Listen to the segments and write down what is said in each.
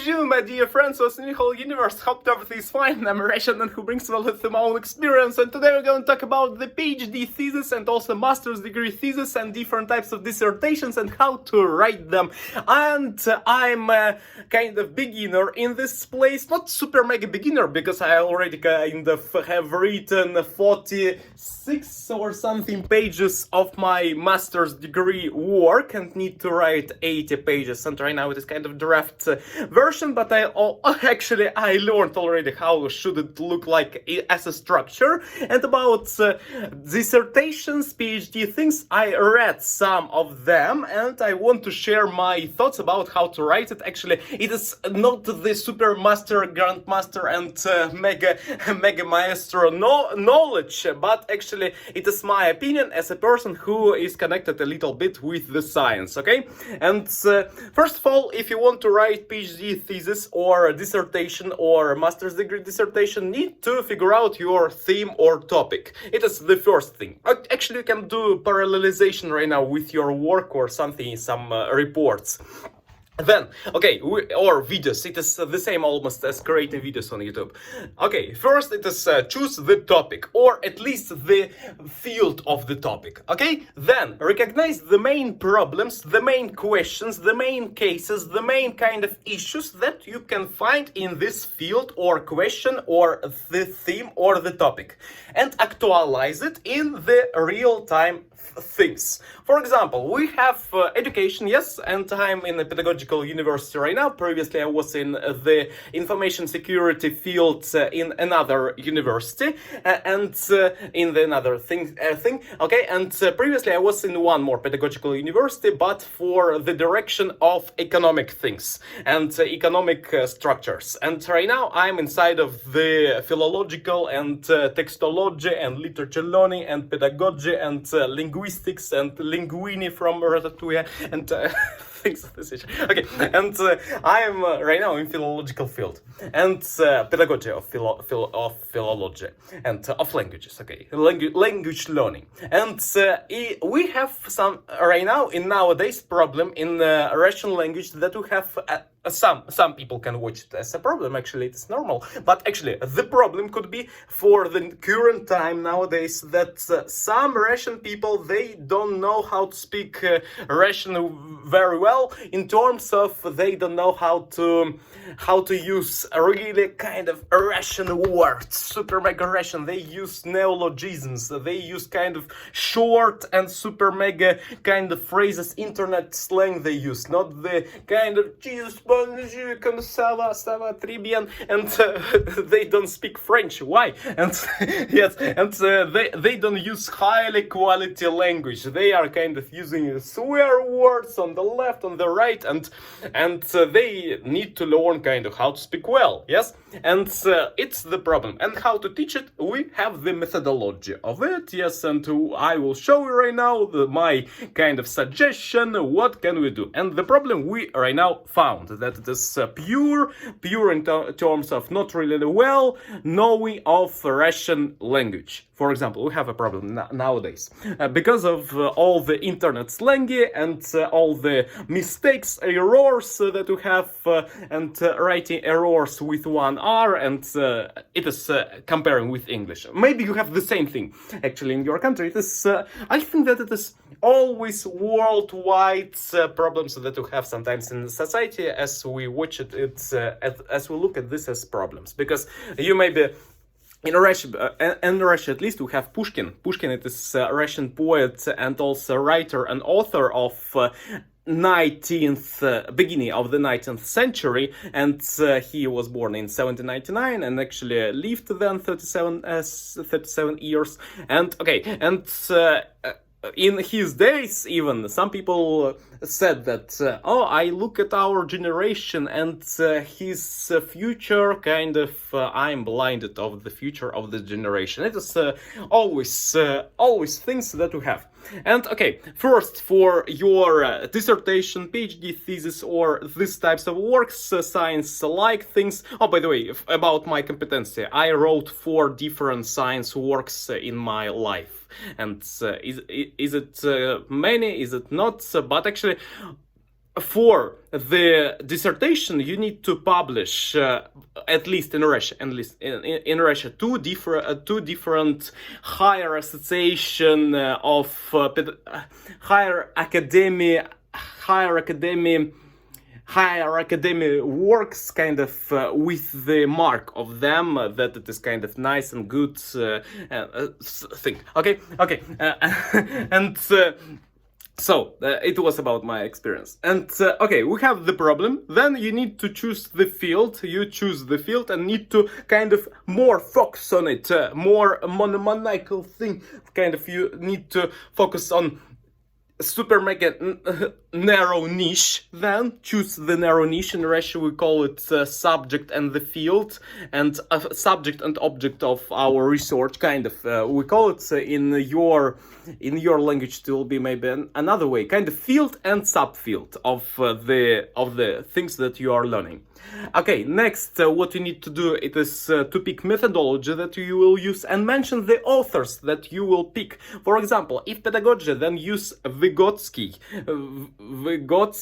Bonjour, my dear friends, what's in the whole universe? Hope everything is fine. I'm Russian who brings well with my own experience, and today we're going to talk about the PhD thesis and also master's degree thesis and different types of dissertations and how to write them. And I'm a kind of beginner in this place, not super mega beginner because I already kind of have written 46 or something pages of my master's degree work and need to write 80 pages, and right now it is kind of draft version, but I learned already how should it look like as a structure. And about dissertations, PhD things, I read some of them and I want to share my thoughts about how to write it. Actually, it is not the super master, grandmaster and mega maestro knowledge, but actually it is my opinion as a person who is connected a little bit with the science, okay? And first of all, if you want to write PhD thesis or dissertation or master's degree dissertation, need to figure out your theme or topic. It is the first thing. Actually, you can do parallelization right now with your work or something, some reports. Then, okay, or videos, it is the same almost as creating videos on YouTube. Okay, first it is choose the topic, or at least the field of the topic, okay? Then, recognize the main problems, the main questions, the main cases, the main kind of issues that you can find in this field or question or the theme or the topic, and actualize it in the real-time things. For example, we have education, yes, and I'm in a pedagogical university right now. Previously, I was in the information security field in another university, and in the another thing. Okay, and previously I was in one more pedagogical university, but for the direction of economic things and economic structures. And right now I'm inside of the philological and textology and literature learning and pedagogy and linguistics and linguini from Ratatouille and things of this nature. Okay, and I am right now in philological field and pedagogy of philology and of languages. Okay, language learning, and we have some right now in nowadays problem in Russian language that we have. Some people can watch it as a problem. Actually, it's normal, but actually the problem could be for the current time nowadays that some Russian people, they don't know how to speak Russian very well, in terms of they don't know how to use really kind of Russian words, super mega Russian. They use neologisms, they use kind of short and super mega kind of phrases, internet slang they use, not the kind of Jesus, and they don't speak French. Why? And yes, and they don't use highly quality language. They are kind of using swear words on the left, on the right, and they need to learn kind of how to speak well. Yes, and it's the problem. And how to teach it? We have the methodology of it. Yes, and I will show you right now my kind of suggestion. What can we do? And the problem we right now found that it is pure in terms of not really well knowing of Russian language. For example, we have a problem nowadays because of all the internet slangy and all the mistakes, errors that we have, and writing errors with one R, and it is comparing with English. Maybe you have the same thing actually in your country. It is, I think that it is always worldwide problems that we have sometimes in society as we watch it, as we look at this as problems, because you may be in Russia at least, we have Pushkin. Pushkin, it is a Russian poet and also writer and author of beginning of the 19th century, and he was born in 1799 and actually lived then 37 years. And okay, and in his days, even some people said that, I look at our generation and his future kind of, I'm blinded of the future of the generation. It is always things that we have. And okay, first for your dissertation, PhD thesis, or these types of works, science-like things. Oh, by the way, about my competency, I wrote 4 different science works in my life. And is it many? Is it not? But actually, for the dissertation, you need to publish, at least in Russia, in Russia, two different higher association of higher academy works, kind of with the mark of them that it is kind of nice and good thing. Okay, and. So, it was about my experience. And, okay, we have the problem. Then you need to choose the field. You choose the field and need to kind of more focus on it. More monomaniacal thing. Kind of you need to focus on super mega narrow niche. Then choose the narrow niche. In Russia we call it subject and the field, and subject and object of our research, kind of we call it in your language. It will be maybe another way, kind of field and subfield of the things that you are learning. Okay, next, what you need to do, it is to pick methodology that you will use and mention the authors that you will pick. For example, if pedagogy, then use Vygotsky.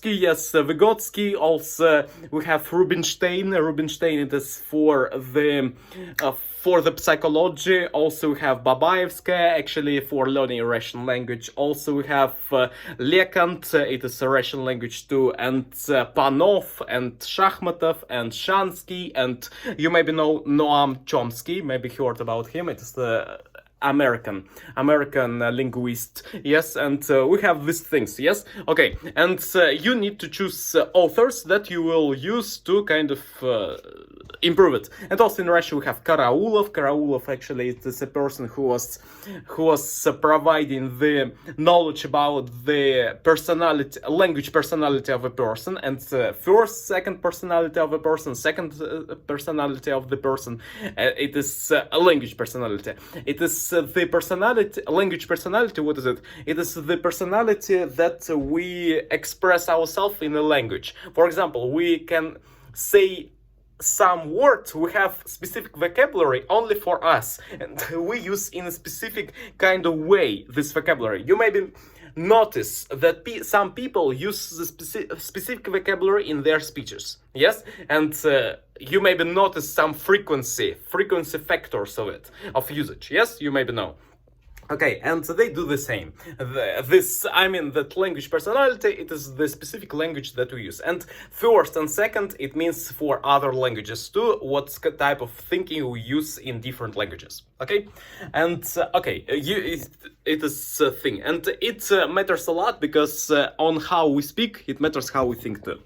Yes, Vygotsky. Also, we have Rubinstein. It is for the psychology. Also we have Babaevskaya, actually for learning Russian language. Also we have Lekant, it is a Russian language too, and Panov, and Shakhmatov, and Shansky, and you maybe know Noam Chomsky, maybe heard about him. It is the American linguist, yes, and we have these things, yes, okay, and you need to choose authors that you will use to kind of improve it. And also in Russia we have Karaulov. Actually, it is a person who was providing the knowledge about the language personality of a person, and first, second personality of a person, second personality of the person. It is a language personality. It is the language personality. What is it? It is the personality that we express ourselves in a language. For example, we can say some words, we have specific vocabulary only for us, and we use in a specific kind of way this vocabulary. You maybe notice that some people use the specific vocabulary in their speeches, yes, and you maybe notice some frequency factors of usage, yes, you maybe know. Okay, and they do the same. That language personality, it is the specific language that we use. And first and second, it means for other languages too, what type of thinking we use in different languages. Okay, and okay, it is a thing, and it matters a lot because on how we speak, it matters how we think too.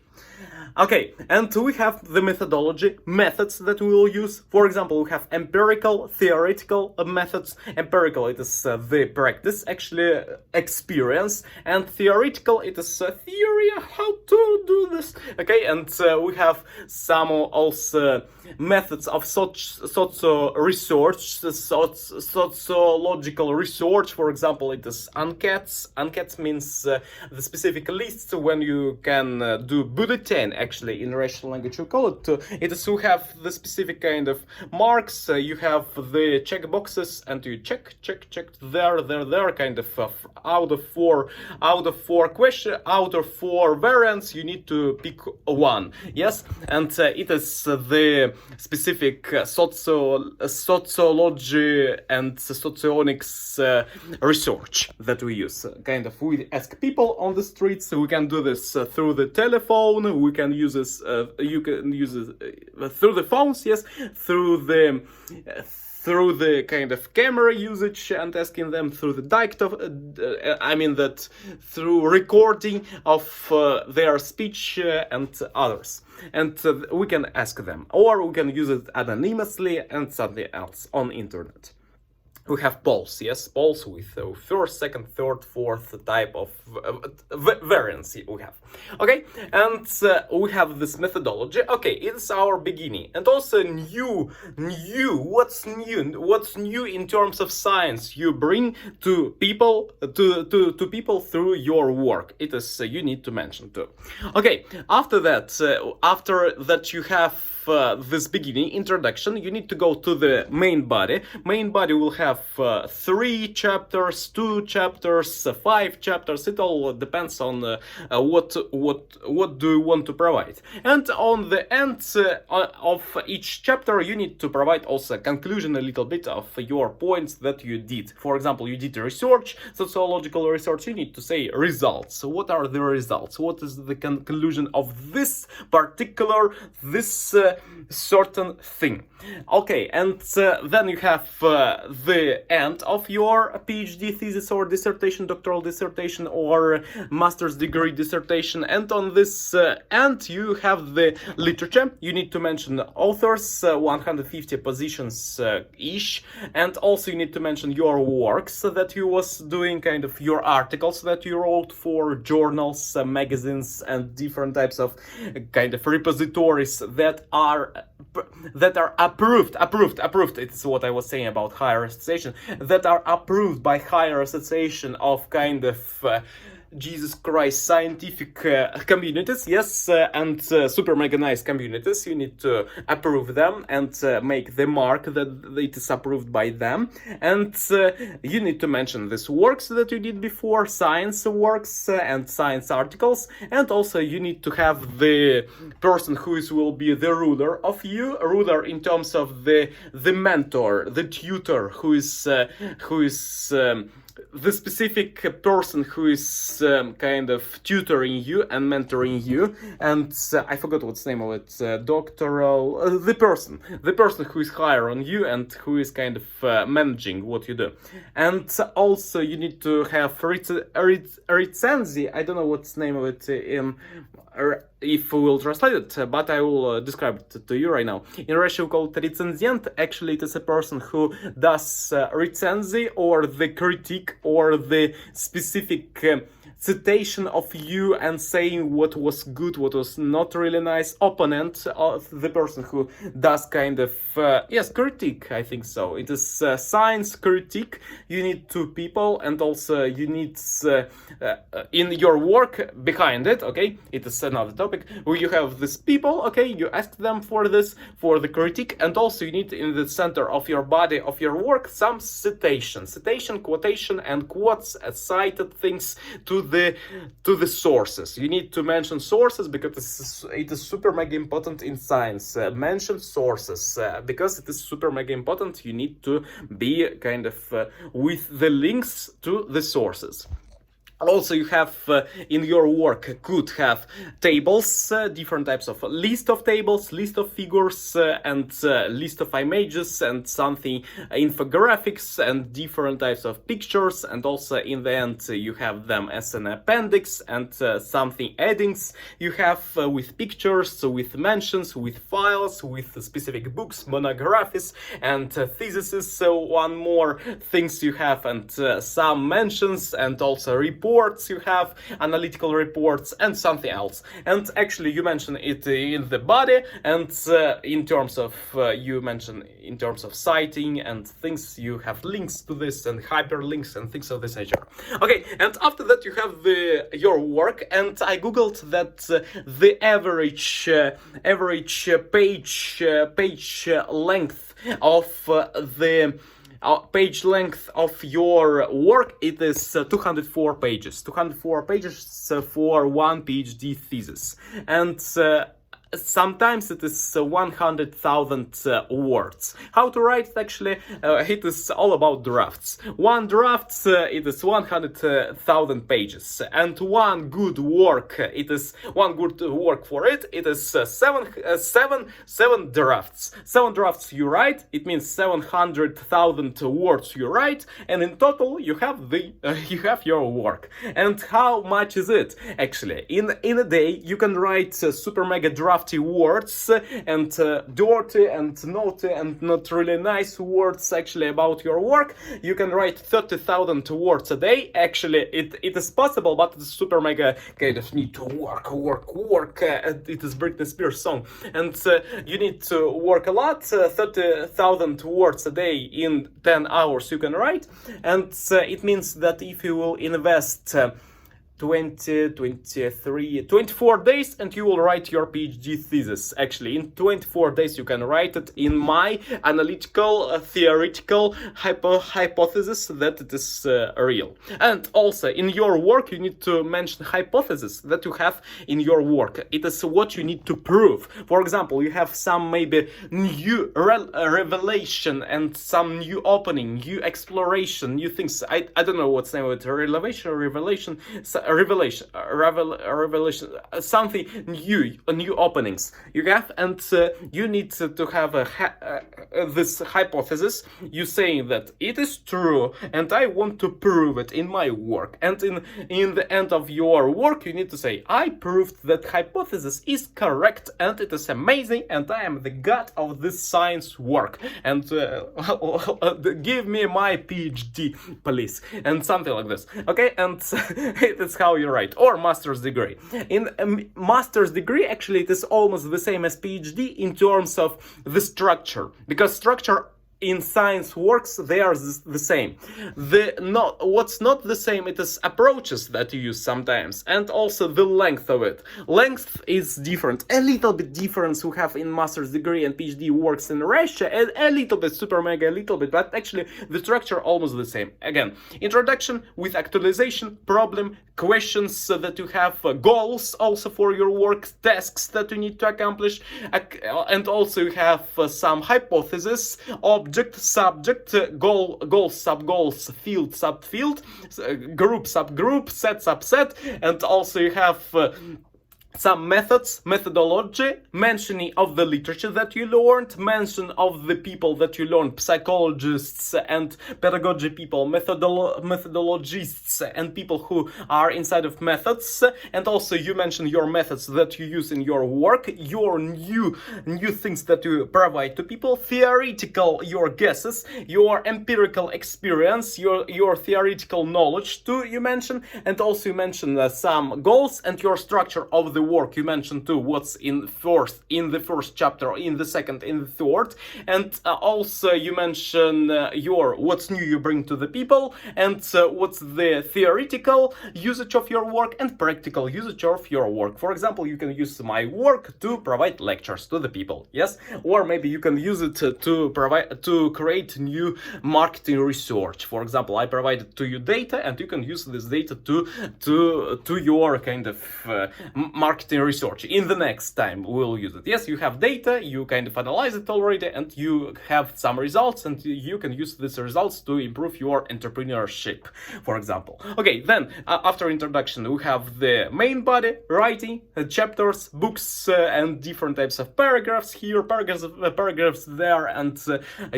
Okay, and we have the methods that we will use. For example, we have empirical, theoretical methods. Empirical, it is the practice, actually experience, and theoretical, it is theory, how to do this. Okay, and we have some also methods of sociological research. For example, it is enquetes. Enquetes means the specific lists when you can do bulletin. Actually, in Russian language, we call it. It is we have the specific kind of marks. You have the check boxes, and you check there. Kind of out of four variants, you need to pick one. Yes, and it is the specific sociology and socionics research that we use. Kind of we ask people on the streets. We can do this through the telephone. We can use this. You can use it through the phones. Yes, through the kind of camera usage and asking them through the through recording of their speech and others. And we can ask them, or we can use it anonymously and something else on internet. We have polls, yes, polls with first, second, third, fourth type of variance we have. Okay, and we have this methodology. Okay, it's our beginning, and also new. What's new in terms of science you bring to people people through your work? It is you need to mention too. Okay, after that you have this beginning introduction, you need to go to the main body. Main body will have 3 chapters, 2 chapters, 5 chapters. It all depends on what do you want to provide. And on the end of each chapter, you need to provide also a conclusion, a little bit of your points that you did. For example, you did research, sociological research. You need to say results. So what are the results? What is the conclusion of this particular, this certain thing? Okay, and then you have the end of your PhD thesis or dissertation, doctoral dissertation or master's degree dissertation, and on this end you have the literature. You need to mention authors, 150 positions each, and also you need to mention your works that you was doing, kind of your articles that you wrote for journals, magazines, and different types of kind of repositories that are approved. It's what I was saying about higher association, that are approved by higher association of kind of Jesus Christ scientific communities, yes, and super mega nice communities. You need to approve them and make the mark that it is approved by them. And you need to mention these works that you did before, science works and science articles. And also you need to have the person who will be the ruler of you, ruler in terms of the mentor, the tutor, who is the specific person who is kind of tutoring you and mentoring you. And I forgot what's the name of it, doctoral, the person who is higher on you and who is kind of managing what you do. And also you need to have recenzi. I don't know what's the name of it in if we will translate it, but I will describe it to you right now. In Russia we call it recenzient. Actually it is a person who does recenzi, or the critique, or the specific citation of you and saying what was good, what was not really nice. Opponent of the person who does kind of yes, critique, I think so. It is science critique. You need 2 people, and also you need in your work behind it, okay, it is another topic, where you have these people, okay, you ask them for this, for the critique, and also you need in the center of your body, of your work, some citation, quotation, and quotes, cited things to the sources. You need to mention sources because it is super mega important in science. Mention sources because it is super mega important. You need to be kind of with the links to the sources. Also, you have in your work could have tables, different types of list of tables, list of figures, and list of images, and something infographics, and different types of pictures. And also in the end you have them as an appendix, and something addings you have with pictures, with mentions, with files, with specific books, monographies, and theses. So one more things you have, and some mentions, and also reports you have, analytical reports, and something else. And actually you mention it in the body, and in terms of you mention in terms of citing and things, you have links to this and hyperlinks and things of this nature. Okay, and after that you have your work, and I googled that the average page length of the page length of your work, it is 204 pages. 204 pages for one PhD thesis. And sometimes it is 100,000 words. How to write it? Actually, it is all about drafts. One draft, it is 100,000 pages, and one good work, it is one good work for it. It is seven drafts. 7 drafts you write. It means 700,000 words you write, and in total you have your work. And how much is it? Actually, in a day you can write super mega drafty words and dirty and naughty and not really nice words actually about your work. You can write 30,000 words a day. Actually, it is possible, but it's super mega kind of need to work. It is Britney Spears song, and you need to work a lot. 30,000 words a day in 10 hours you can write, and it means that if you will invest 20, 23, 24 days, and you will write your PhD thesis. Actually, in 24 days you can write it in my analytical, theoretical hypothesis that it is real. And also, in your work, you need to mention hypothesis that you have in your work. It is what you need to prove. For example, you have some maybe new revelation and some new opening, new exploration, new things. I don't know what's the name of it, revelation, something new openings you have, and you need to have this hypothesis. You saying that it is true, and I want to prove it in my work. And in the end of your work, you need to say, I proved that hypothesis is correct, and it is amazing, and I am the god of this science work. And give me my PhD, please, and something like this. Okay, and it is how you write. Or master's degree. In master's degree, actually, it is almost the same as PhD in terms of the structure, because structure in science works, they are the same. What's not the same, it is approaches that you use sometimes, and also the length of it. Length is different, a little bit difference we have in master's degree and PhD works in Russia, and a little bit, super mega, a little bit, but actually the structure almost the same. Again, introduction with actualization, problem, questions that you have, goals also for your work, tasks that you need to accomplish, and also you have some hypothesis, object, subject, goal, sub-goals, field, subfield, group, subgroup, set, subset, and also you have some methods, methodology, mentioning of the literature that you learned, mention of the people that you learned, psychologists and pedagogy people, methodologists and people who are inside of methods, and also you mention your methods that you use in your work, your new things that you provide to people, theoretical, your guesses, your empirical experience, your theoretical knowledge too, you mention, and also you mention some goals and your structure of the work. You mentioned too what's in the first chapter, in the second, in the third, and also you mention what's new you bring to the people, and what's the theoretical usage of your work and practical usage of your work. For example, you can use my work to provide lectures to the people, yes, or maybe you can use it to create new marketing research. For example, I provided to you data, and you can use this data to your kind of marketing research. In the next time we'll use it. Yes, you have data, you kind of analyze it already, and you have some results, and you can use these results to improve your entrepreneurship, for example. Okay, then after introduction we have the main body, writing, chapters, books, and different types of paragraphs here, paragraphs there, and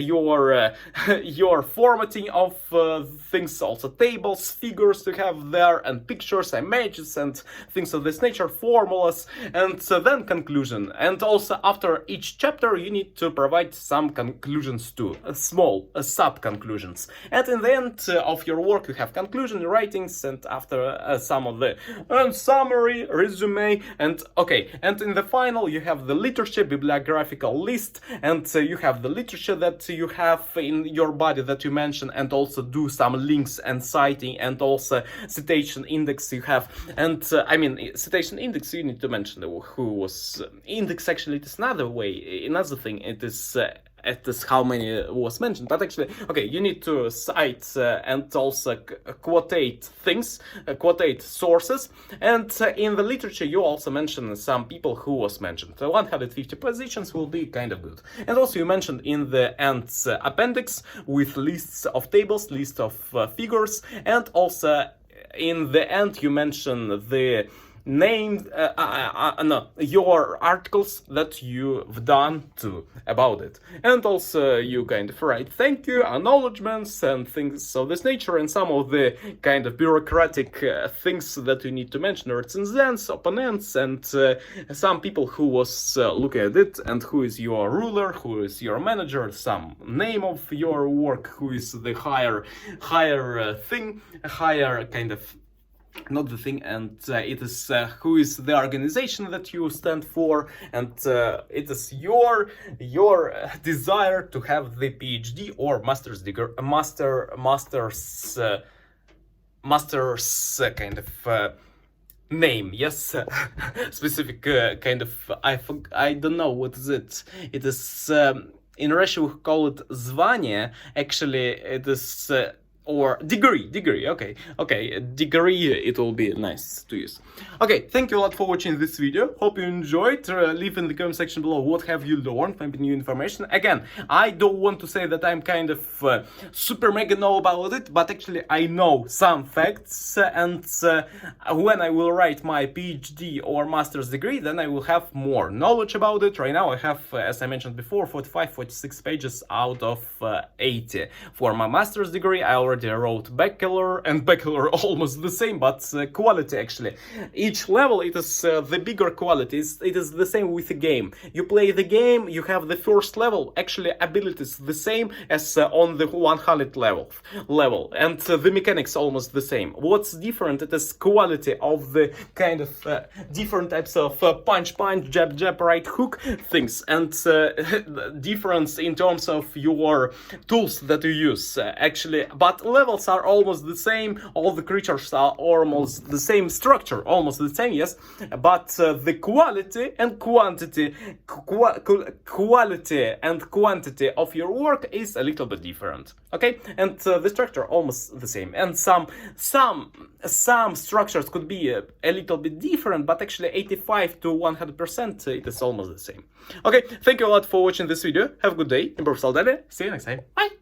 your formatting of things, also tables, figures to have there, and pictures, images, and things of this nature, formulas, and then conclusion. And also after each chapter you need to provide some conclusions too, small sub-conclusions. And in the end of your work you have conclusion, writings, and after some of the summary, resume, and okay. And in the final you have the literature, bibliographical list, and you have the literature that you have in your body that you mention, and also do some links and citing, and also citation index you have. And citation index you need to mention who was index. Actually, it is another thing. It is how many was mentioned, but actually, okay, you need to cite and also quotate things, quotate sources, and in the literature you also mention some people who was mentioned. 150 positions will be kind of good. And also you mentioned in the end appendix with lists of tables, list of figures, and also in the end you mention the your articles that you've done too about it. And also you kind of write thank you, acknowledgements, and things of this nature, and some of the kind of bureaucratic things that you need to mention, recensions, opponents, and some people who was looking at it, and who is your ruler, who is your manager, some name of your work, who is the higher kind of, not the thing, and it is who is the organization that you stand for, and it is your desire to have the PhD or master's degree, master's kind of name, yes, specific kind of, I don't know what is it. It is, in Russia we call it звание. Actually, it is, or degree, okay, degree, it will be nice to use. Okay, thank you a lot for watching this video. Hope you enjoyed. Leave in the comment section below what have you learned, maybe new information. Again, I don't want to say that I'm kind of super mega know about it, but actually I know some facts, and when I will write my PhD or master's degree, then I will have more knowledge about it. Right now I have, as I mentioned before, 46 pages out of 80. For my master's degree, I already wrote bachelor, and bachelor almost the same, but quality actually. Each level, it is the bigger quality. It is the same with the game. You play the game, you have the first level, actually abilities the same as on the 100 level, and the mechanics almost the same. What's different, it is quality of the kind of different types of punch, jab, right hook things, and difference in terms of your tools that you use, actually. But levels are almost the same, all the creatures are almost the same structure, almost the same, yes, but the quality and quantity of your work is a little bit different, okay, and the structure almost the same, and some structures could be a little bit different, but actually 85 to 100% it is almost the same. Okay, thank you a lot for watching this video. Have a good day, improve daily. See you next time. Bye.